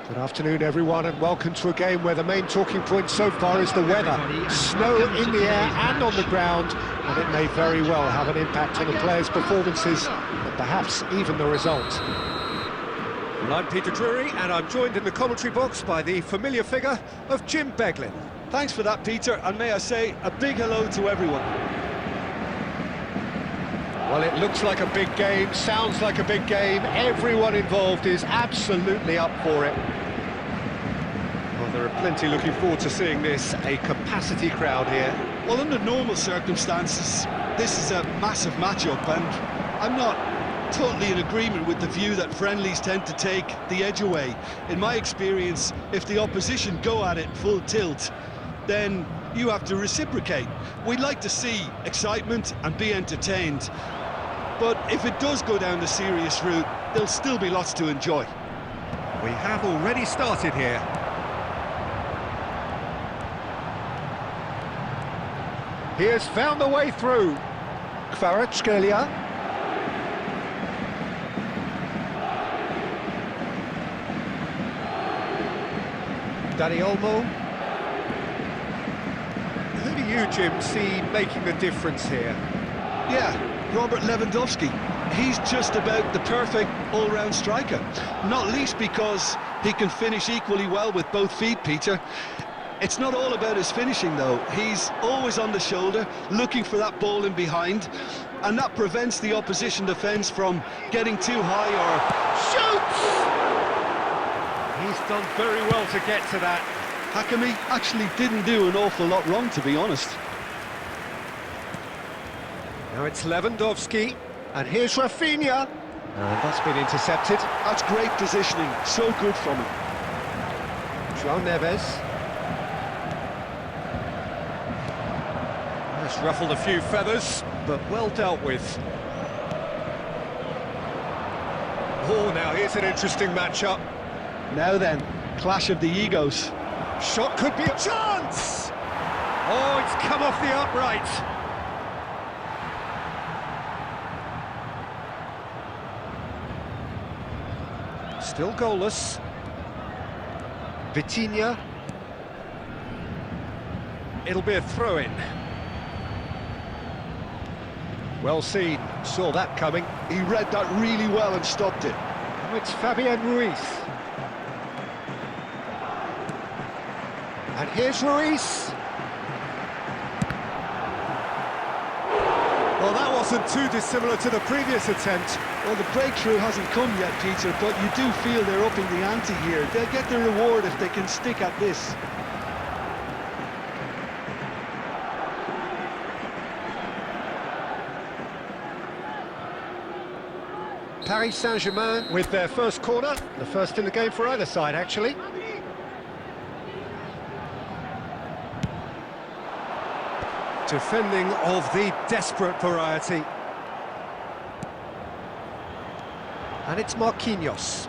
Good afternoon, everyone, and welcome to a game where the main talking point so far is the weather. Snow in the air and on the ground, and it may very well have an impact on the players' performances, and perhaps even the result. Well, I'm Peter Drury, and I'm joined in the commentary box by the familiar figure of Jim Beglin. Thanks for that, Peter, and may I say a big hello to everyone. Well, it looks like a big game, sounds like a big game. Everyone involved is absolutely up for it. Well, there are plenty looking forward to seeing this, a capacity crowd here. Well, under normal circumstances, this is a massive matchup, and I'm not totally in agreement with the view that friendlies tend to take the edge away. In my experience, if the opposition go at it full tilt, then you have to reciprocate. We'd like to see excitement and be entertained, but if it does go down the serious route, there'll still be lots to enjoy. We have already started here. He has found the way through. Kvaratskhelia. Dani Olmo. Who do you, Jim, see making the difference here? Yeah, Robert Lewandowski. He's just about the perfect all-round striker, not least because he can finish equally well with both feet, Peter. It's not all about his finishing, though. He's always on the shoulder, looking for that ball in behind, and that prevents the opposition defence from getting too high or... Shoots! He's done very well to get to that. Hakimi actually didn't do an awful lot wrong, to be honest. Now it's Lewandowski. And here's Rafinha. And that's been intercepted. That's great positioning, so good from him. João Neves. That's ruffled a few feathers, but well dealt with. Oh, now here's an interesting matchup. Now then, clash of the egos. Shot could be a chance! Oh, it's come off the upright. Still goalless. Vitinha. It'll be a throw-in. Well seen, saw that coming. He read that really well and stopped it. Now it's Fabian Ruiz. And here's Ruiz. Well, that wasn't too dissimilar to the previous attempt. Well, the breakthrough hasn't come yet, Peter, but you do feel they're upping the ante here. They'll get the reward if they can stick at this. Paris Saint-Germain with their first corner, the first in the game for either side, actually. Defending of the desperate variety. And it's Marquinhos.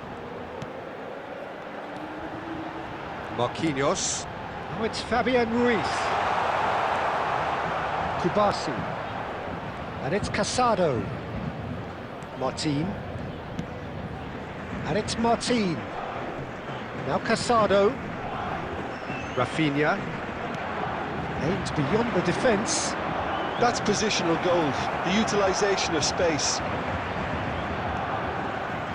Marquinhos. Now it's Fabian Ruiz. Kubasi. And it's Casado. Martin. And it's Martin. Now Casado. Rafinha. Aimed beyond the defence. That's positional gold, the utilisation of space.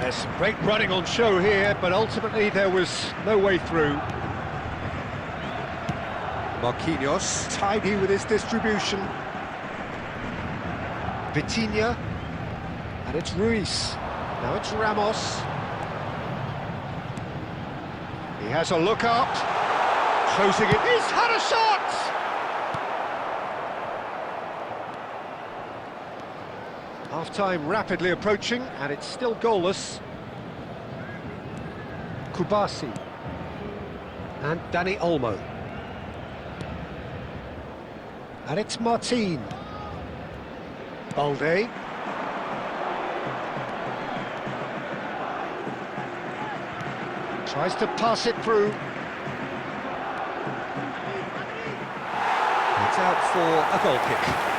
There's some great running on show here, but ultimately there was no way through. Marquinhos. Tidy with his distribution. Vitinha. And it's Ruiz. Now it's Ramos. He has a look up. Closing it. He's had a shot! Half-time rapidly approaching, and it's still goalless. Kubasi. And Dani Olmo. And it's Martin. Balde. Tries to pass it through. It's out for a goal kick.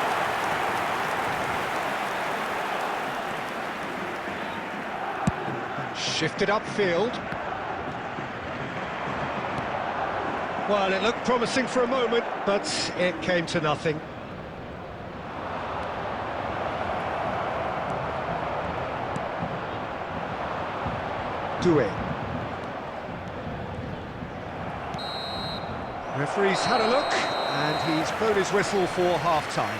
Shifted upfield. Well, it looked promising for a moment, but it came to nothing. Doué. Referee's had a look, and he's blown his whistle for half-time.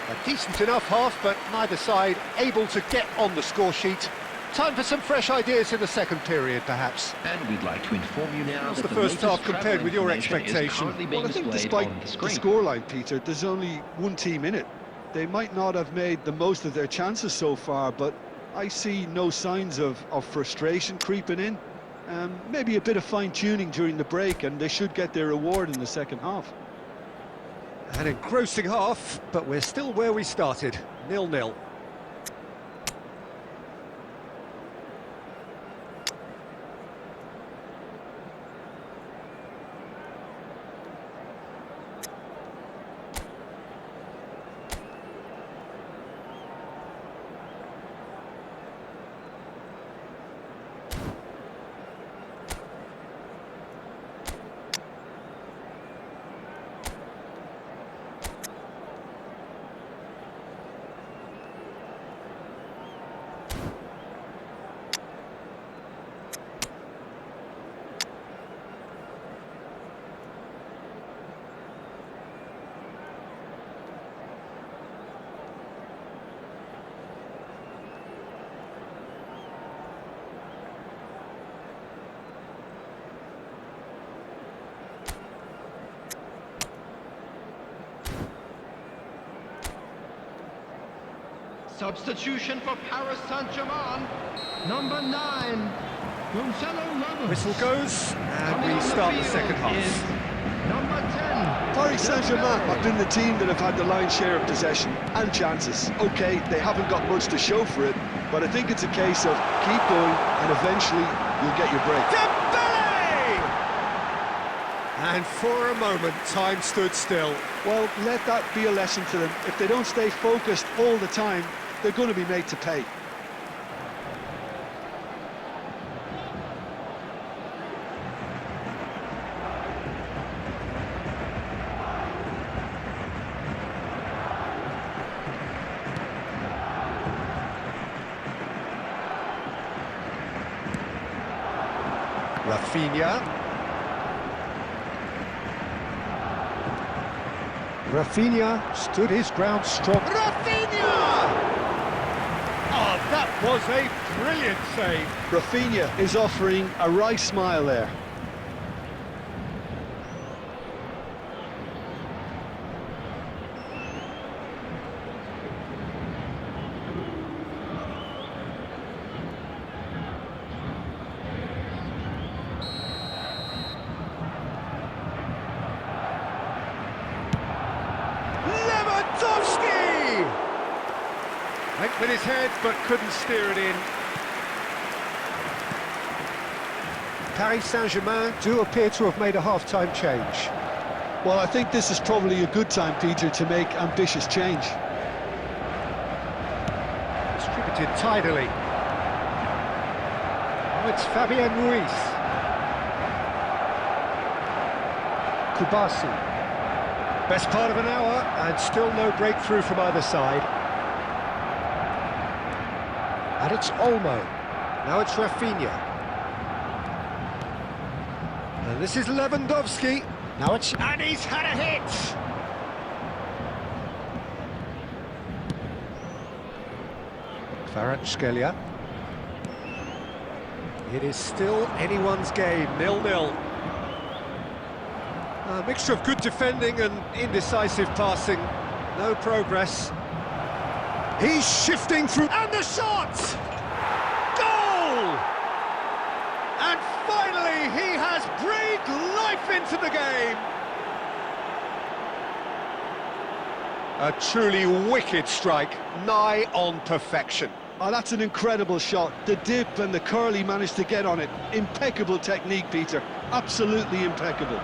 A decent enough half, but neither side able to get on the score sheet. Time for some fresh ideas in the second period, perhaps. And we'd like to inform you now How's that the first half compared with your information is expectation? currently being Well, I think displayed despite on the the screen. scoreline, Peter, there's only one team in it. They might not have made the most of their chances so far, but I see no signs of frustration creeping in. Maybe a bit of fine-tuning during the break, and they should get their reward in the second half. An engrossing half, but we're still where we started, 0-0. Substitution for Paris Saint-Germain, number 9, Gonzalo Ramos. Whistle goes, and Coming we on the start the field second half. is number 10. Paris Saint-Germain have been the team that have had the lion's share of possession and chances. OK, they haven't got much to show for it, but I think it's a case of keep going and eventually you'll get your break. Dembele! And for a moment, time stood still. Well, let that be a lesson to them. If they don't stay focused all the time, they're going to be made to pay. Rafinha stood his ground strong. Rafinha! Oh, that was a brilliant save. Rafinha is offering a wry smile there. Went with his head, but couldn't steer it in. Paris Saint-Germain do appear to have made a half-time change. Well, I think this is probably a good time, Peter, to make ambitious change. Distributed tidily. Oh, it's Fabian Ruiz. Kubasi. Best part of an hour, and still no breakthrough from either side. And it's Olmo. Now it's Rafinha. And this is Lewandowski. Now it's... And he's had a hit! Kvaratskhelia. It is still anyone's game, 0-0. A mixture of good defending and indecisive passing. No progress. He's shifting through, and the shot! Goal! And finally, he has breathed life into the game. A truly wicked strike, nigh on perfection. Oh, that's an incredible shot. The dip and the curl he managed to get on it. Impeccable technique, Peter. Absolutely impeccable.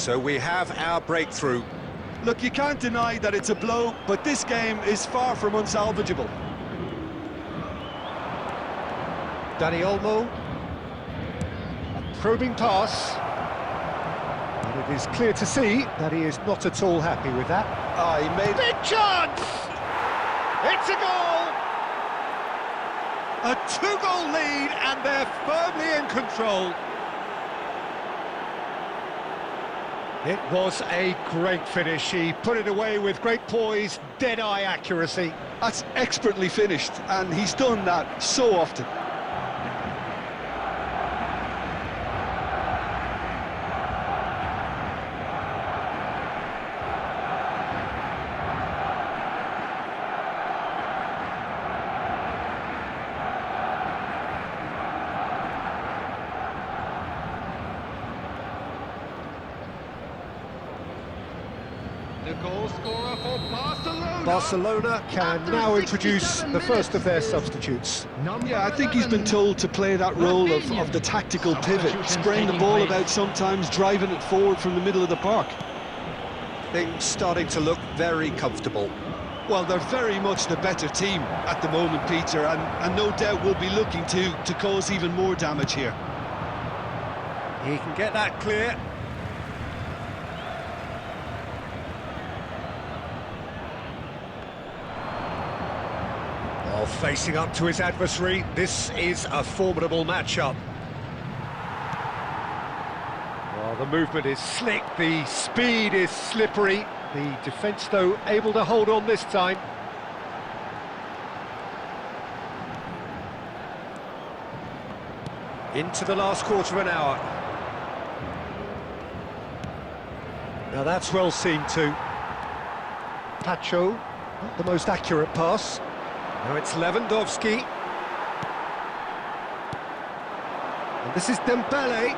So we have our breakthrough. Look, you can't deny that it's a blow, but this game is far from unsalvageable. Dani Olmo. A probing pass. And it is clear to see that he is not at all happy with that. Ah, he made Big chance! It's a goal! A two-goal lead, and they're firmly in control. It was a great finish. He put it away with great poise, dead-eye accuracy. That's expertly finished, and he's done that so often. The goal scorer for Barcelona. Barcelona can now introduce the first of their substitutes. Yeah, I think he's been told to play that role of the tactical pivot, spraying the ball about sometimes, driving it forward from the middle of the park. Things starting to look very comfortable. Well, they're very much the better team at the moment, Peter, and no doubt will be looking to cause even more damage here. He can get that clear. Well, facing up to his adversary, this is a formidable matchup. Well, the movement is slick, the speed is slippery. The defence, though, able to hold on this time. Into the last quarter of an hour. Now that's well seen too. Pacho, not the most accurate pass. Now it's Lewandowski. And this is Dembele.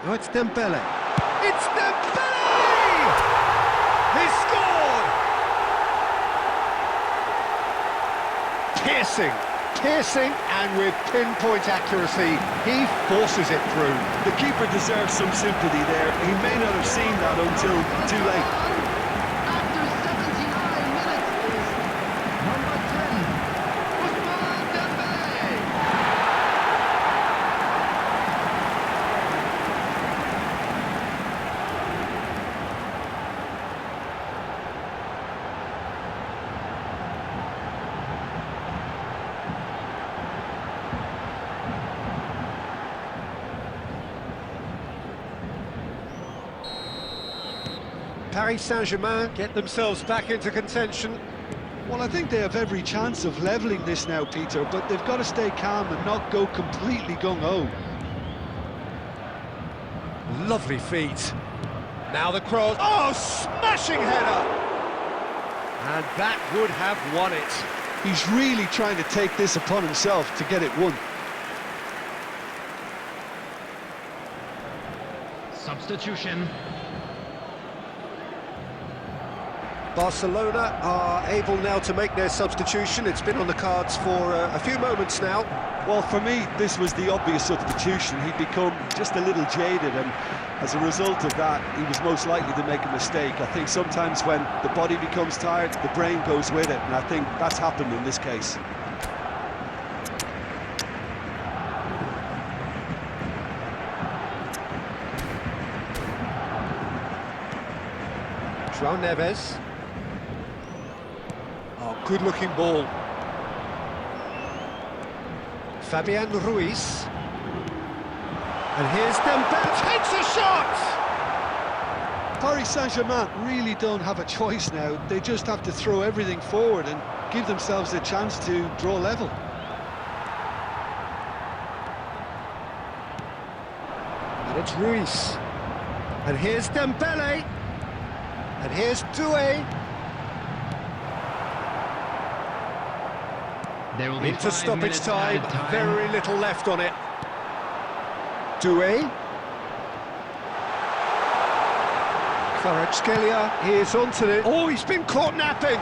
No, it's Dembele. It's Dembele! He scored! Piercing, and with pinpoint accuracy, he forces it through. The keeper deserves some sympathy there. He may not have seen that until too late. After 79 minutes is number 10, Ousmane Dembélé. Paris Saint-Germain get themselves back into contention. Well, I think they have every chance of levelling this now, Peter, but they've got to stay calm and not go completely gung-ho. Lovely feet. Now the cross. Oh, smashing header! And that would have won it. He's really trying to take this upon himself to get it won. Substitution. Barcelona are able now to make their substitution. It's been on the cards for a few moments now. Well, for me, this was the obvious substitution. He'd become just a little jaded, and as a result of that, he was most likely to make a mistake. I think sometimes when the body becomes tired, the brain goes with it, and I think that's happened in this case. João Neves. Oh, good-looking ball. Fabian Ruiz. And here's Dembele, takes a shot! Paris Saint-Germain really don't have a choice now. They just have to throw everything forward and give themselves a chance to draw level. And it's Ruiz. And here's Dembele. And here's Doué. There will be Into 5 stoppage minutes time, added time. very little left on it. Doué. Kvaratskhelia, he is onto it. Oh, he's been caught napping.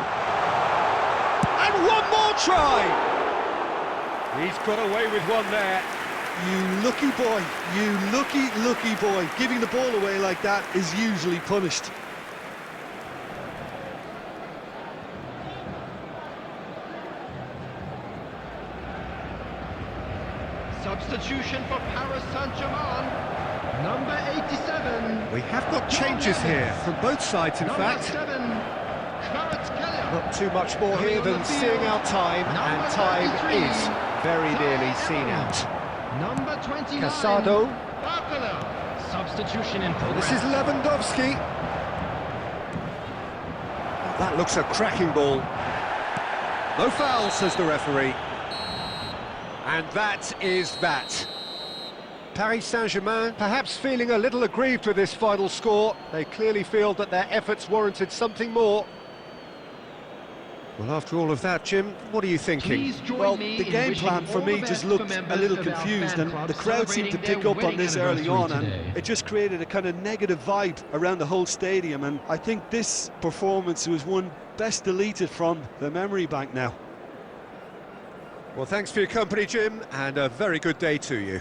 And one more try. He's got away with one there. You lucky boy, you lucky boy. Giving the ball away like that is usually punished. Substitution for Paris Saint-Germain. Number 87. We have got changes here from both sides, in Number fact. 7. Not too much more here than seeing out time, and time is very nearly seen out. Number 29. Casado. Barcelona. Substitution in progress. This is Lewandowski. That looks a cracking ball. No foul, says the referee. And that is that. Paris Saint-Germain perhaps feeling a little aggrieved with this final score. They clearly feel that their efforts warranted something more. Well, after all of that, Jim, what are you thinking? Well, the game plan for me just looked a little confused, and the crowd seemed to pick up on this early on, and it just created a kind of negative vibe around the whole stadium, and I think this performance was one best deleted from the memory bank now. Well, thanks for your company, Jim, and a very good day to you.